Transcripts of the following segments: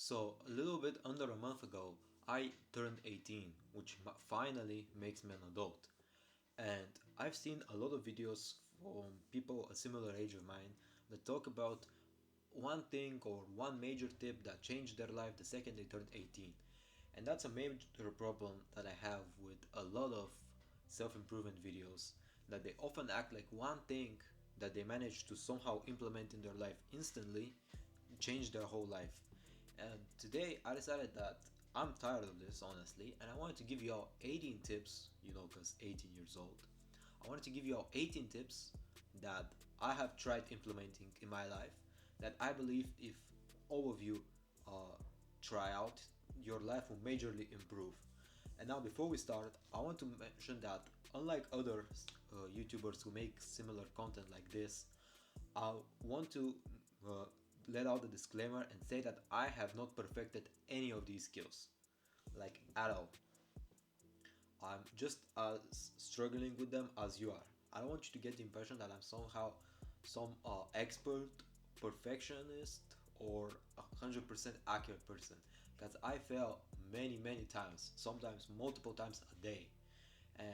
So, a little bit under a month ago, I turned 18, which finally makes me an adult. And I've seen a lot of videos from people a similar age of mine that talk about one thing or one major tip that changed their life the second they turned 18. And that's a major problem that I have with a lot of self improvement videos, that they often act like one thing that they manage to somehow implement in their life instantly changed their whole life. And today I decided that I'm tired of this, honestly, and I wanted to give you all 18 tips, because 18 years old. I wanted to give you all 18 tips that I have tried implementing in my life that I believe if all of you try out, your life will majorly improve. And now, before we start, I want to mention that unlike other YouTubers who make similar content like this, I want to uh, let out the disclaimer and say that I have not perfected any of these skills, like at all. I'm just as struggling with them as you are. I don't want you to get the impression that I'm somehow some expert, perfectionist, or 100% accurate person, because I fail many, many times, sometimes multiple times a day. And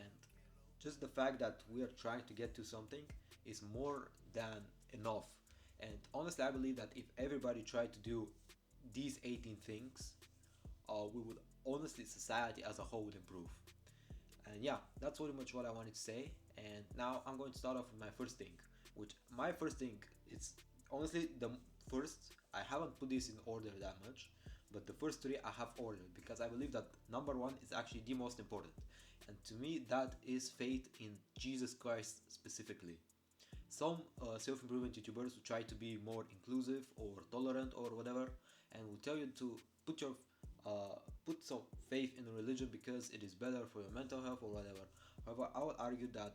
just the fact that we are trying to get to something is more than enough. And honestly, I believe that if everybody tried to do these 18 things, we would honestly, society as a whole would improve. And yeah, that's pretty much what I wanted to say. And now I'm going to start off with my first thing, which my first thing is honestly the first. I haven't put this in order that much, but the first three I have ordered because I believe that number one is actually the most important. And to me, that is faith in Jesus Christ specifically. Some self-improvement YouTubers will try to be more inclusive or tolerant or whatever, and will tell you to put some faith in religion because it is better for your mental health or whatever. However, I would argue that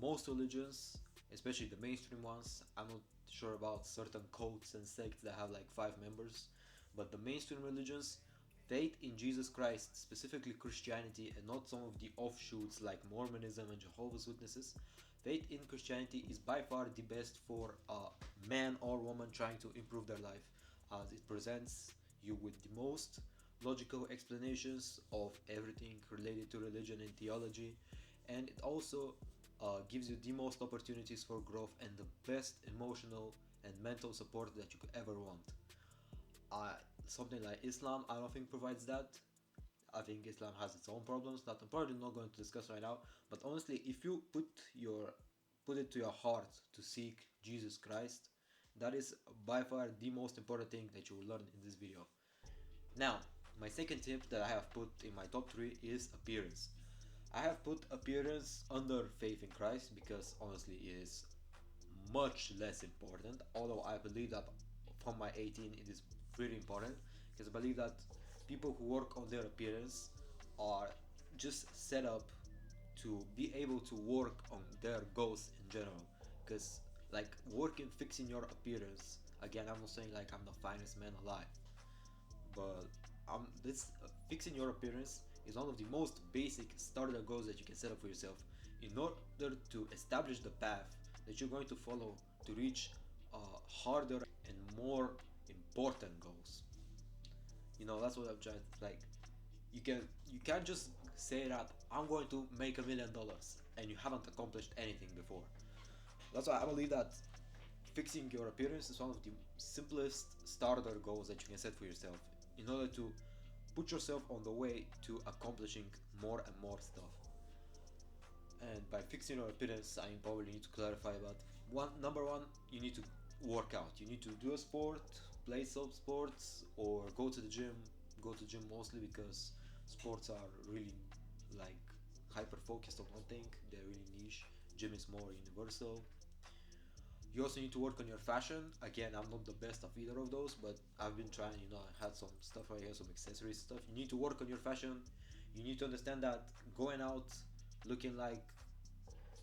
most religions, especially the mainstream ones, I'm not sure about certain cults and sects that have like 5 members, but the mainstream religions, faith in Jesus Christ, specifically Christianity, and not some of the offshoots like Mormonism and Jehovah's Witnesses. Faith in Christianity is by far the best for a man or woman trying to improve their life, as it presents you with the most logical explanations of everything related to religion and theology, and it also gives you the most opportunities for growth and the best emotional and mental support that you could ever want. Something like Islam, I don't think provides that. I think Islam has its own problems that I'm probably not going to discuss right now. But honestly, if you put it to your heart to seek Jesus Christ, that is by far the most important thing that you will learn in this video. Now, my second tip that I have put in my top 3 is appearance. I have put appearance under faith in Christ because honestly it is much less important, although I believe that from my 18 it is pretty important, because I believe that people who work on their appearance are just set up to be able to work on their goals in general. Because like working fixing your appearance, again, I'm not saying like I'm the finest man alive, but this fixing your appearance is one of the most basic starter goals that you can set up for yourself in order to establish the path that you're going to follow to reach harder and more important goals. That's what I'm trying to like. You can't just say that I'm going to make $1 million and you haven't accomplished anything before. That's why I believe that fixing your appearance is one of the simplest starter goals that you can set for yourself in order to put yourself on the way to accomplishing more and more stuff. And by fixing your appearance, I probably need to clarify about number one, you need to work out. You need to do a sport, play some sports, or go to the gym. Go to the gym mostly because sports are really like hyper focused on one thing. They're really niche. Gym is more universal. You also need to work on your fashion. Again, I'm not the best of either of those, but I've been trying. I had some stuff right here, some accessory stuff. You need to work on your fashion. You need to understand that going out looking like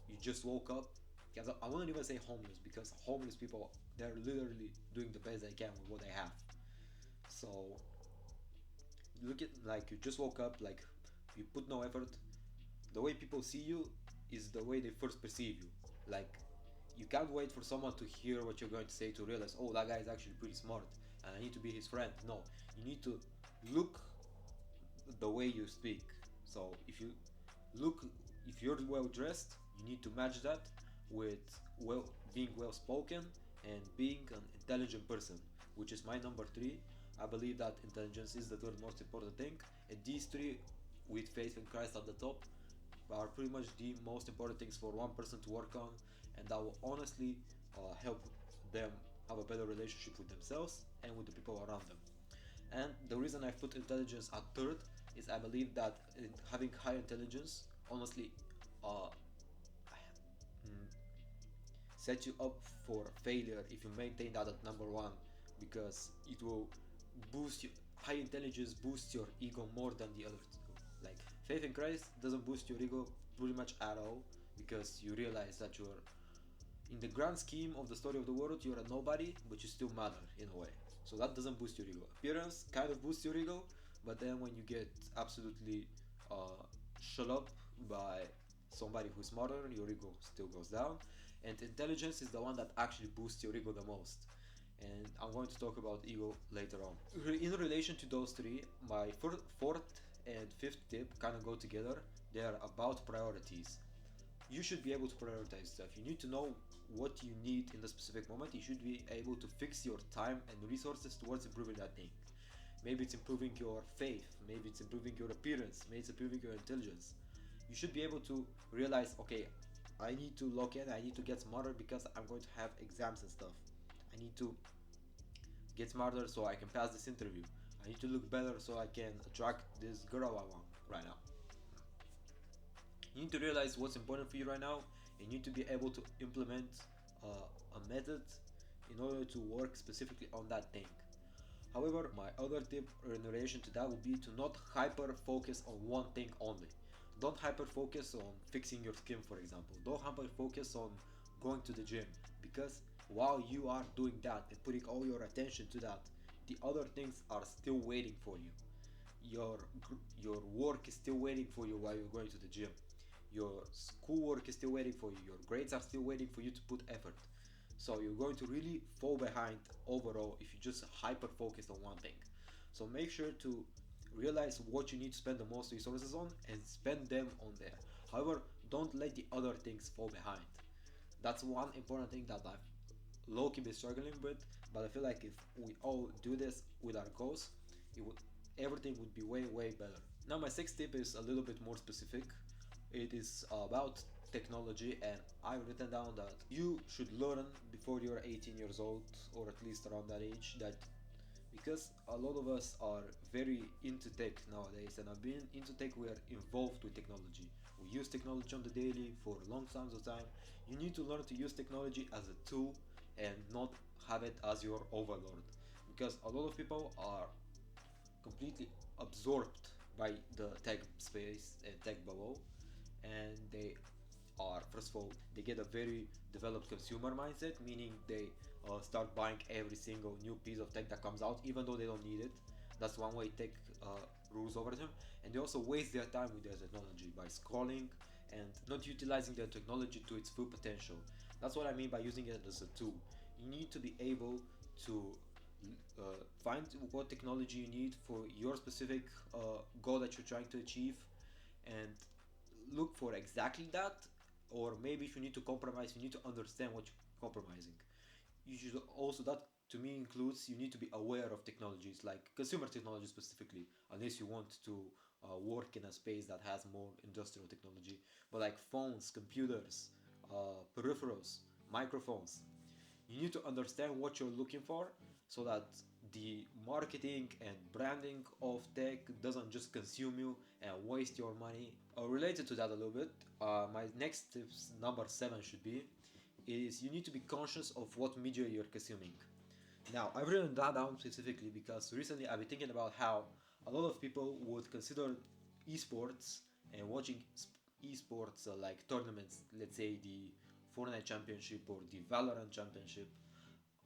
you just woke up. Because I wouldn't even say homeless, because homeless people, they're literally doing the best they can with what they have. So look at like you just woke up, like you put no effort. The way people see you is the way they first perceive you. Like you can't wait for someone to hear what you're going to say to realize, oh, that guy is actually pretty smart, and I need to be his friend. No, you need to look the way you speak. So look, if you're well dressed, you need to match that with well being well spoken and being an intelligent person, which is my number three. I believe that intelligence is the third most important thing, and these three, with faith in Christ at the top, are pretty much the most important things for one person to work on, and that will honestly help them have a better relationship with themselves and with the people around them. And the reason I put intelligence at third is I believe that having high intelligence honestly uh, mm, set you up for failure if you maintain that at number one, because it will boost you. High intelligence boosts your ego more than the other two. Like faith in Christ doesn't boost your ego pretty much at all, because you realize that you're in the grand scheme of the story of the world, you're a nobody, but you still matter in a way. So that doesn't boost your ego. Appearance kind of boosts your ego, but then when you get absolutely shut up by somebody who's smarter, your ego still goes down. And intelligence is the one that actually boosts your ego the most. And I'm going to talk about ego later on. In relation to those three, my fourth and fifth tip kind of go together. They are about priorities. You should be able to prioritize stuff. You need to know what you need in the specific moment. You should be able to fix your time and resources towards improving that thing. Maybe it's improving your faith, maybe it's improving your appearance, maybe it's improving your intelligence. You should be able to realize, okay, I need to lock in, I need to get smarter because I'm going to have exams and stuff. I need to get smarter so I can pass this interview. I need to look better so I can attract this girl I want right now. You need to realize what's important for you right now, and you need to be able to implement a method in order to work specifically on that thing. However, my other tip in relation to that would be to not hyper focus on one thing only. Don't hyper focus on fixing your skin, for example. Don't hyper focus on going to the gym, because while you are doing that and putting all your attention to that, the other things are still waiting for you. Your your work is still waiting for you while you're going to the gym. Your schoolwork is still waiting for you. Your grades are still waiting for you to put effort. So you're going to really fall behind overall if you just hyper focus on one thing. So make sure to realize what you need to spend the most resources on and spend them on there. However, don't let the other things fall behind. That's one important thing that I've low-key been struggling with, but I feel like if we all do this with our goals, it would everything would be way better. Now my sixth tip is a little bit more specific. It is about technology, and I've written down that you should learn before you're 18 years old, or at least around that age, that because a lot of us are very into tech nowadays, and I've been into tech, we are involved with technology. We use technology on the daily for long times of time. You need to learn to use technology as a tool and not have it as your overlord, because a lot of people are completely absorbed by the tech space and tech bubble, and they are, first of all, they get a very developed consumer mindset, meaning they start buying every single new piece of tech that comes out even though they don't need it. That's one way tech rules over them. And they also waste their time with their technology by scrolling and not utilizing their technology to its full potential. That's what I mean by using it as a tool. You need to be able to find what technology you need for your specific goal that you're trying to achieve, and look for exactly that. Or maybe if you need to compromise, you need to understand what you're compromising. You should also, that to me includes, you need to be aware of technologies like consumer technology specifically, unless you want to work in a space that has more industrial technology, but like phones, computers, peripherals, microphones. You need to understand what you're looking for, so that the marketing and branding of tech doesn't just consume you and waste your money. Related to that a little bit, my next tips, number 7 should be, is you need to be conscious of what media you're consuming. Now, I've written that down specifically because recently I've been thinking about how a lot of people would consider esports and watching esports like tournaments, let's say the Fortnite Championship or the Valorant Championship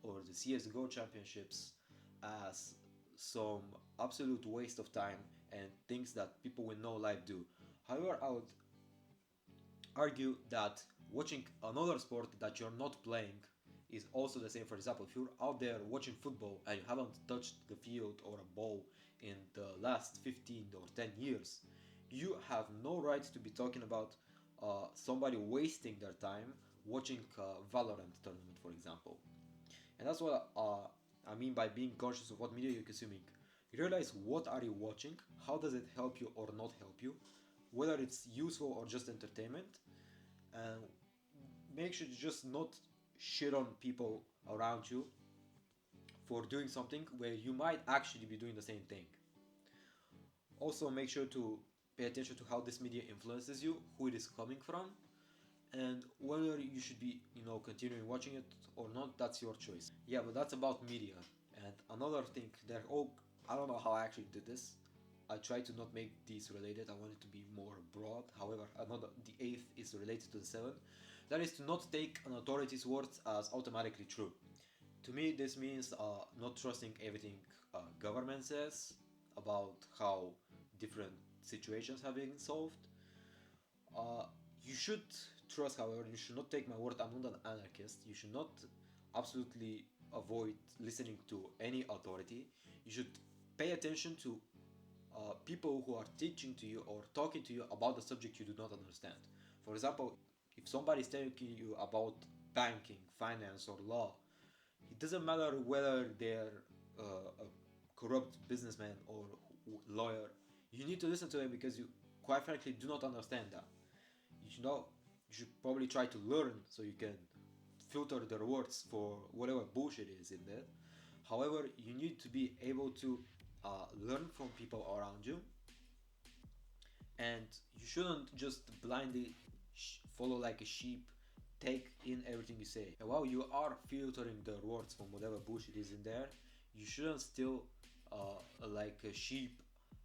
or the CSGO Championships, as some absolute waste of time and things that people with no life do. However, I would argue that watching another sport that you're not playing is also the same. For example, if you're out there watching football and you haven't touched the field or a ball in the last 15 or 10 years, you have no right to be talking about somebody wasting their time watching a Valorant tournament, for example. And that's what I mean by being conscious of what media you're consuming. You realize what are you watching, how does it help you or not help you, whether it's useful or just entertainment, and make sure to just not shit on people around you for doing something where you might actually be doing the same thing. Also, make sure to pay attention to how this media influences you, who it is coming from, and whether you should be, continuing watching it or not. That's your choice. Yeah, but that's about media. And another thing, I don't know how I actually did this. I try to not make these related. I want it to be more broad. However, the eighth is related to the seventh. That is to not take an authority's words as automatically true. To me, this means not trusting everything government says about how different situations have been solved. Uh, you should trust, however, you should not take my word. I'm not an anarchist. You should not absolutely avoid listening to any authority. You should pay attention to people who are teaching to you or talking to you about the subject you do not understand. For example, if somebody is telling you about banking, finance, or law, it doesn't matter whether they're a corrupt businessman or lawyer. You need to listen to them because you, quite frankly, do not understand that. You should probably try to learn so you can filter their words for whatever bullshit is in there. However, you need to be able to learn from people around you, and you shouldn't just blindly follow like a sheep, take in everything you say. And while you are filtering the words from whatever bullshit is in there, you shouldn't still, like a sheep,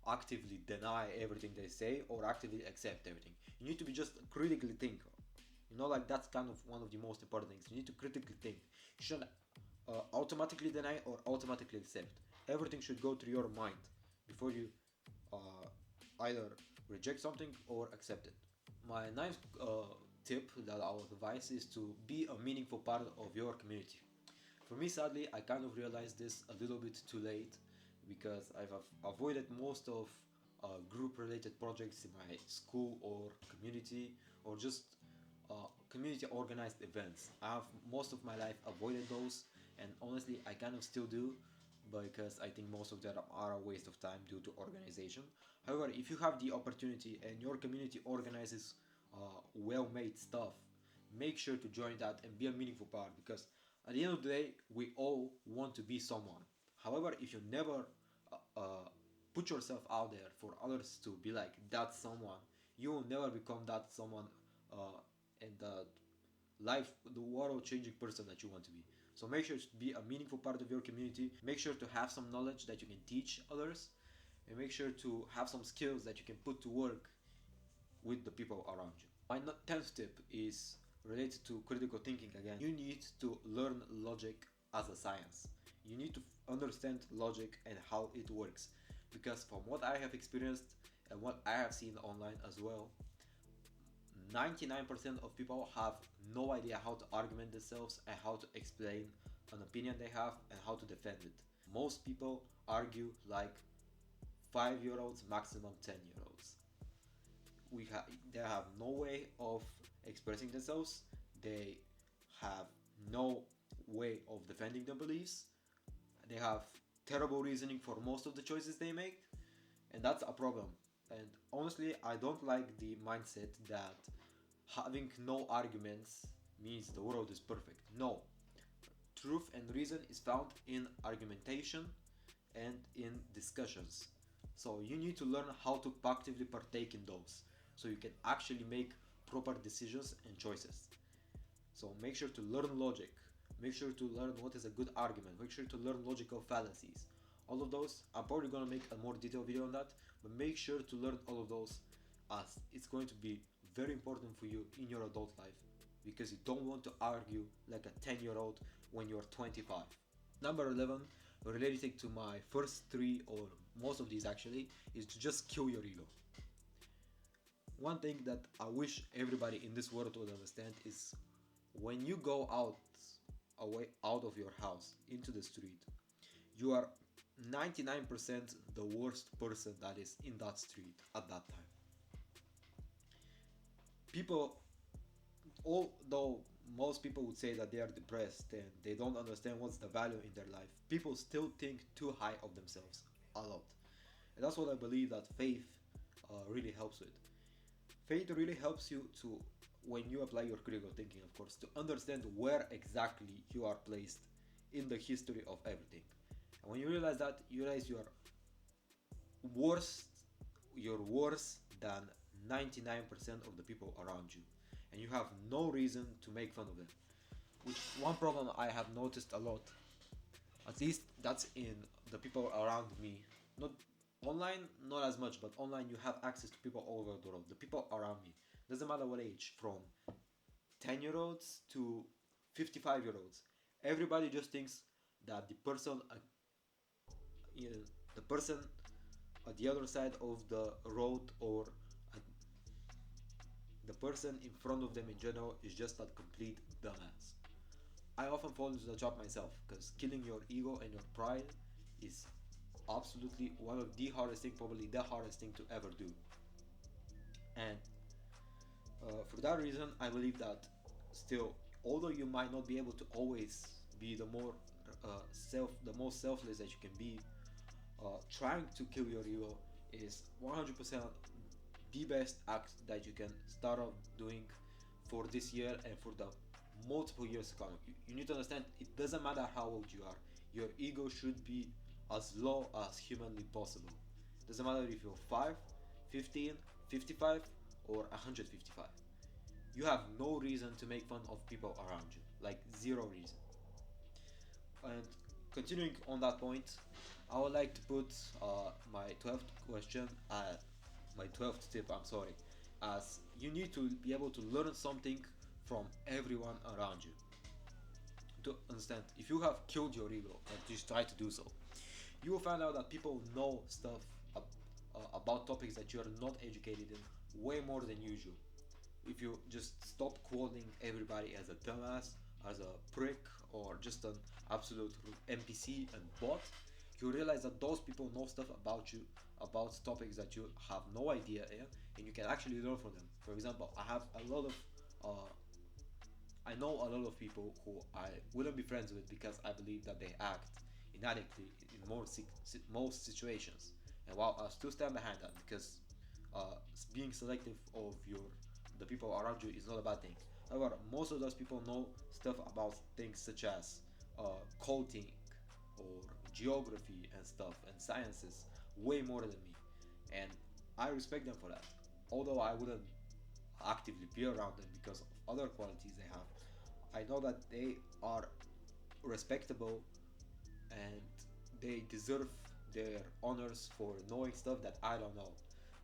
actively deny everything they say or actively accept everything. You need to be just critically think. Like that's kind of one of the most important things. You need to critically think. You shouldn't automatically deny or automatically accept. Everything should go through your mind before you either reject something or accept it. My ninth tip that I would advise is to be a meaningful part of your community. For me, sadly, I kind of realized this a little bit too late because I've avoided most of group-related projects in my school or community, or just community organized events. I have most of my life avoided those, and honestly, I kind of still do because I think most of them are a waste of time due to organization. However, if you have the opportunity and your community organizes well-made stuff, make sure to join that and be a meaningful part, because at the end of the day, we all want to be someone. However, if you never put yourself out there for others to be like that someone, you will never become that someone and the world changing person that you want to be. So make sure to be a meaningful part of your community. Make sure to have some knowledge that you can teach others, and make sure to have some skills that you can put to work with the people around you. My 10th tip is related to critical thinking again. You need to learn logic as a science. You need to understand logic and how it works, because from what I have experienced and what I have seen online as well, 99% of people have no idea how to argument themselves and how to explain an opinion they have and how to defend it. Most people argue like 5-year-olds, maximum 10-year-olds. They have no way of expressing themselves. They have no way of defending their beliefs. They have terrible reasoning for most of the choices they make, and that's a problem. And honestly, I don't like the mindset that having no arguments means the world is perfect. No. Truth and reason is found in argumentation and in discussions. So you need to learn how to actively partake in those, so you can actually make proper decisions and choices. So make sure to learn logic. Make sure to learn what is a good argument. Make sure to learn logical fallacies. All of those, I'm probably gonna make a more detailed video on that, but make sure to learn all of those, as it's going to be very important for you in your adult life, because you don't want to argue like a 10-year-old when you're 25. Number 11, related to my first three, or most of these actually, is to just kill your ego. One thing that I wish everybody in this world would understand is when you go out away out of your house into the street, you are 99% the worst person that is in that street at that time. People, although most people would say that they are depressed and they don't understand what's the value in their life, people still think too high of themselves a lot. And that's what I believe that faith really helps with. Faith really helps you to, when you apply your critical thinking, of course, to understand where exactly you are placed in the history of everything. And when you realize that, you realize you are worse, you're worse than 99% of the people around you. And you have no reason to make fun of them. Which one problem I have noticed a lot, at least that's in the people around me. Not online, not as much, but online you have access to people all over the world. The people around me, doesn't matter what age, from 10-year-olds to 55-year-olds. Everybody just thinks that you know, the person at the other side of the road, or the person in front of them in general, is just a complete dumbass. I often fall into the trap myself because killing your ego and your pride is absolutely one of the hardest thing, probably the hardest thing to ever do. And for that reason, I believe that still, although you might not be able to always be the most selfless that you can be, trying to kill your ego is 100% the best act that you can start off doing for this year and for the multiple years to come. You need to understand, it doesn't matter how old you are, your ego should be as low as humanly possible. Doesn't matter if you're 5, 15, 55, or 155. You have no reason to make fun of people around you, like zero reason. And continuing on that point, I would like to put my 12th question, my 12th tip, I'm sorry, as you need to be able to learn something from everyone around you. To understand, if you have killed your ego and just try to do so, you will find out that people know stuff about topics that you are not educated in way more than usual. If you just stop calling everybody as a dumbass, as a prick, or just an absolute NPC and bot, you realize that those people know stuff about you, about topics that you have no idea in, and you can actually learn from them. For example, uh, I know a lot of people who I wouldn't be friends with because I believe that they act inadequately in most situations. And while I still stand behind that, because being selective of the people around you is not a bad thing. However, most of those people know stuff about things such as coding or geography and stuff and sciences way more than me, and I respect them for that. Although I wouldn't actively be around them because of other qualities they have, I know that they are respectable and they deserve their honors for knowing stuff that I don't know.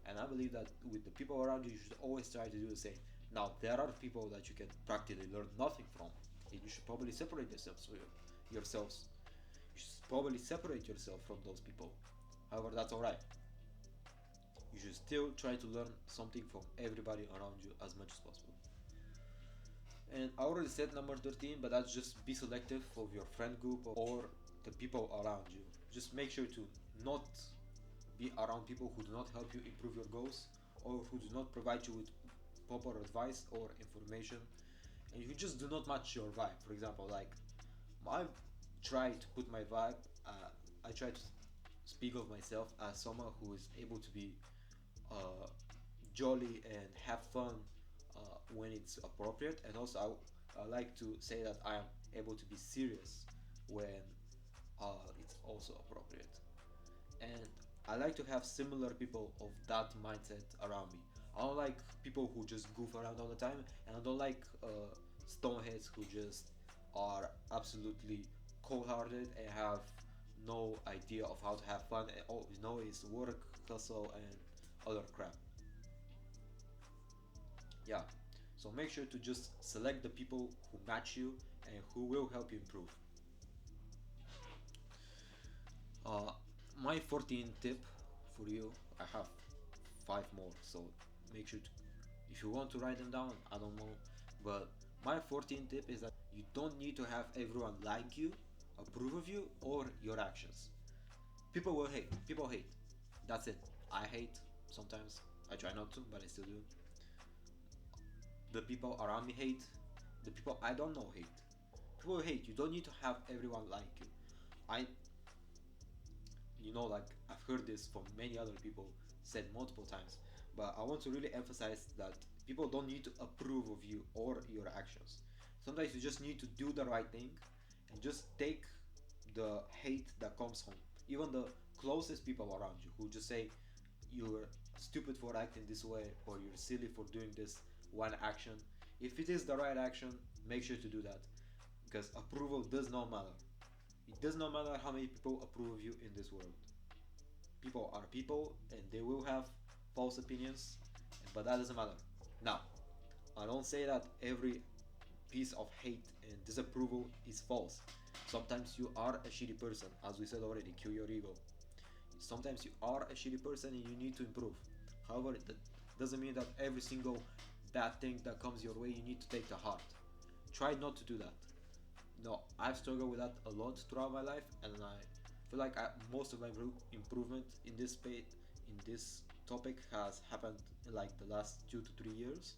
And I believe that with the people around you, you should always try to do the same. Now, there are people that you can practically learn nothing from, and you should probably separate yourselves. You should probably separate yourself from those people. However, that's alright. You should still try to learn something from everybody around you as much as possible. And I already said number 13, but that's just be selective of your friend group or the people around you. Just make sure to not be around people who do not help you improve your goals, or who do not provide you with proper advice or information, and you just do not match your vibe. For example, like I try to put my vibe, I try to speak of myself as someone who is able to be uh, jolly and have fun when it's appropriate, and also I like to say that I am able to be serious when it's also appropriate. And I like to have similar people of that mindset around me. I don't like people who just goof around all the time, and I don't like stoneheads who just are absolutely cold-hearted and have no idea of how to have fun, and all you know is work, hustle, and other crap. Yeah, so make sure to just select the people who match you and who will help you improve. Uh, my 14 tip for you, I have 5 more, so make sure to, if you want to write them down, I don't know, but My 14th tip is that you don't need to have everyone like you, approve of you, or your actions. People will hate. People hate. That's it. I hate sometimes. I try not to, but I still do. The people around me hate. The people I don't know hate. People hate. You don't need to have everyone like you. I, like I've heard this from many other people said multiple times, but I want to really emphasize that people don't need to approve of you or your actions. Sometimes you just need to do the right thing and just take the hate that comes from even the closest people around you who just say you're stupid for acting this way or you're silly for doing this one action. If it is the right action, make sure to do that because approval does not matter. It does not matter how many people approve of you in this world. People are people and they will have false opinions, but that doesn't matter. Now, I don't say that every piece of hate and disapproval is false. Sometimes you are a shitty person, as we said already, kill your ego. Sometimes you are a shitty person and you need to improve. However, that doesn't mean that every single bad thing that comes your way you need to take to heart. Try not to do that. No, I've struggled with that a lot throughout my life, and I feel like most of my improvement in this topic has happened in like the last 2 to 3 years.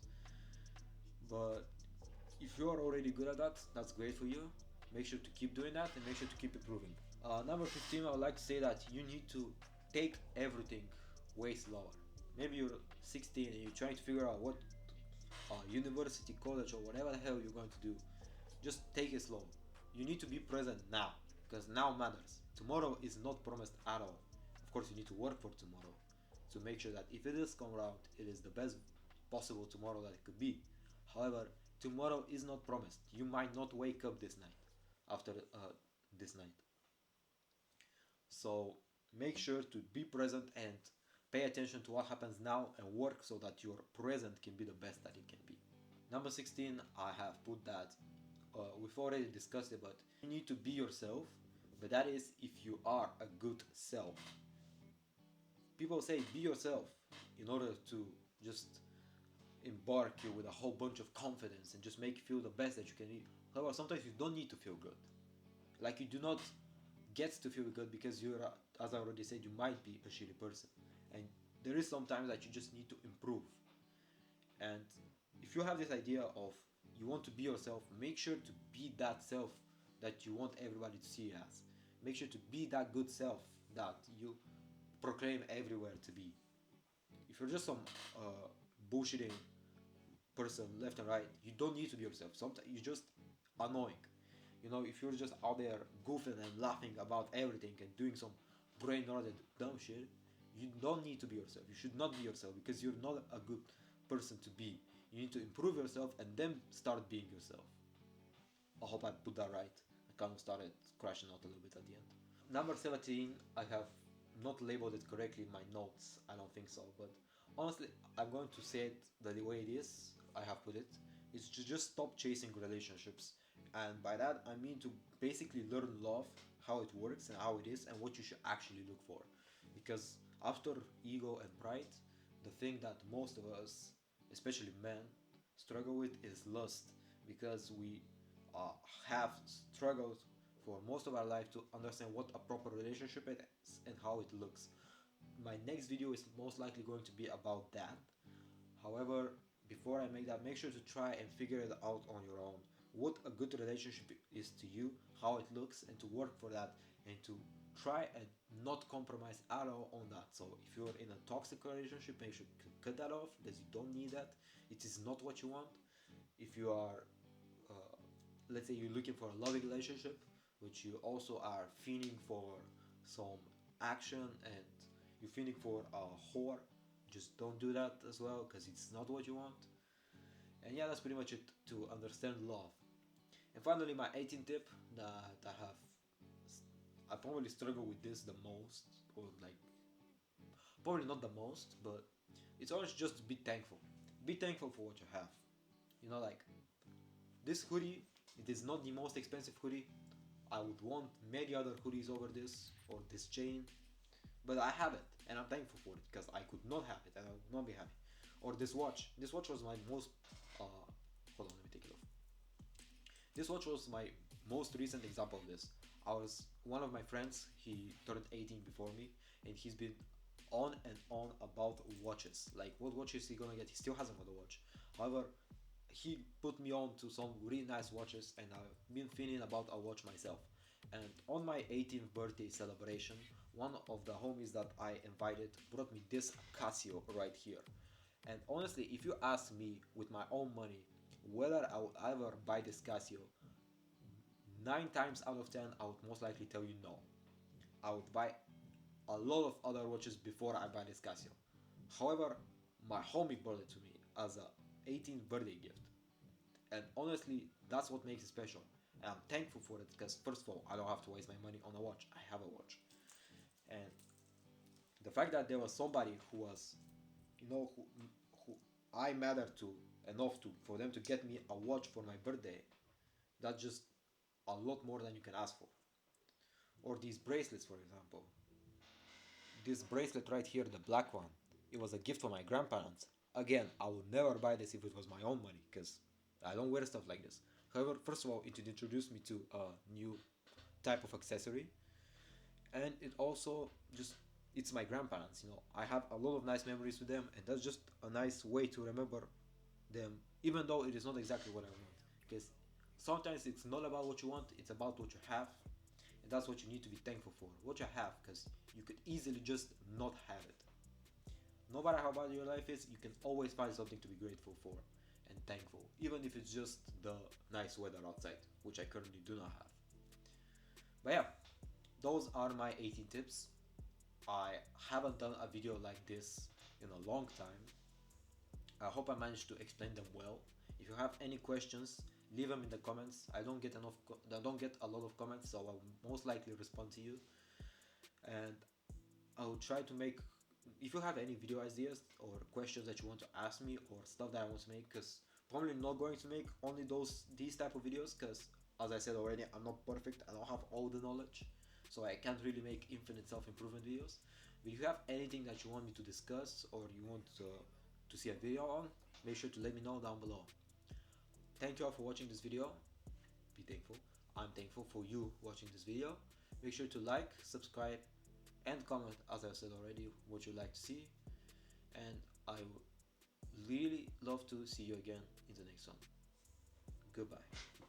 But if you are already good at that, that's great for you. Make sure to keep doing that and make sure to keep improving. Number 15, I would like to say that you need to take everything way slower. Maybe you're 16 and you're trying to figure out what university, college, or whatever the hell you're going to do. Just take it slow. You need to be present now because now matters. Tomorrow is not promised at all. Of course, you need to work for tomorrow to make sure that if it is come around, it is the best possible tomorrow that it could be. However, tomorrow is not promised. You might not wake up this night after this night. So make sure to be present and pay attention to what happens now and work so that your present can be the best that it can be. Number 16, I have put that we've already discussed it, but you need to be yourself, but that is if you are a good self. People say be yourself in order to just embark you with a whole bunch of confidence and just make you feel the best that you can be. However, sometimes you don't need to feel good. Like you do not get to feel good because you're, as I already said, you might be a shitty person. And there is sometimes that you just need to improve. And if you have this idea of you want to be yourself, make sure to be that self that you want everybody to see you as. Make sure to be that good self that you proclaim everywhere to be. If you're just some bullshitting person left and right, you don't need to be yourself. Sometimes you're just annoying. If you're just out there goofing and laughing about everything and doing some brain-rotted dumb shit, you don't need to be yourself. You should not be yourself because you're not a good person to be. You need to improve yourself and then start being yourself. I hope I put that right. I kind of started crashing out a little bit at the end. Number 17, I have not labeled it correctly in my notes. I don't think so, but honestly, I'm going to say it the way it is. I have put it. It's to just stop chasing relationships. And by that, I mean to basically learn love, how it works and how it is, and what you should actually look for. Because after ego and pride, the thing that most of us, especially men, struggle with is lust. Because we have struggled for most of our life to understand what a proper relationship is and how it looks. My next video is most likely going to be about that. However, before I make that, make sure to try and figure it out on your own. What a good relationship is to you, how it looks, and to work for that, and to try and not compromise at all on that. So if you're in a toxic relationship, make sure to cut that off because you don't need that. It is not what you want. If you are, let's say you're looking for a loving relationship, which you also are feeling for some action and you're feeling for a whore, just don't do that as well because it's not what you want. And yeah, that's pretty much it to understand love. And finally, my 18th tip that I probably struggle with this the most, or like, probably not the most, but it's always just to be thankful. Be thankful for what you have. Like, this hoodie, it is not the most expensive hoodie. I would want many other hoodies over this, or this chain, but I have it, and I'm thankful for it, because I could not have it, and I would not be happy. Or this watch. This watch was my most, hold on, let me take it off. This watch was my most recent example of this. I was one of my friends, he turned 18 before me, and he's been on and on about watches. Like, what watch is he gonna get? He still hasn't got a watch. However, he put me on to some really nice watches, and I've been thinking about a watch myself. And on my 18th birthday celebration, one of the homies that I invited brought me this Casio right here. And honestly, if you ask me with my own money whether I would ever buy this Casio, 9 times out of 10 I would most likely tell you no. I would buy a lot of other watches before I buy this Casio. However, my homie brought it to me as a 18th birthday gift. And honestly, that's what makes it special. And I'm thankful for it because, first of all, I don't have to waste my money on a watch. I have a watch. And the fact that there was somebody who was, who I mattered to enough to for them to get me a watch for my birthday, that's just a lot more than you can ask for. Or these bracelets, for example. This bracelet right here, the black one, it was a gift for my grandparents. Again, I would never buy this if it was my own money because I don't wear stuff like this. However, first of all, it introduced me to a new type of accessory, and it also just it's my grandparents. I have a lot of nice memories with them, and that's just a nice way to remember them, even though it is not exactly what I want. Because sometimes it's not about what you want; it's about what you have, and that's what you need to be thankful for. What you have, because you could easily just not have it. No matter how bad your life is, you can always find something to be grateful for and thankful, even if it's just the nice weather outside, which I currently do not have. But yeah, those are my 18 tips. I haven't done a video like this in a long time. I hope I managed to explain them well. If you have any questions, leave them in the comments. I don't get a lot of comments, so I'll most likely respond to you. And I'll try to make, if you have any video ideas or questions that you want to ask me or stuff that I want to make, because probably not going to make only these type of videos, because as I said already, I'm not perfect. I don't have all the knowledge, so I can't really make infinite self-improvement videos. But if you have anything that you want me to discuss or you want to see a video on, make sure to let me know down below. Thank you all for watching this video. Be thankful. I'm thankful for you watching this video. Make sure to like, subscribe, and comment, as I said already, what you'd like to see. And I would really love to see you again in the next one. Goodbye.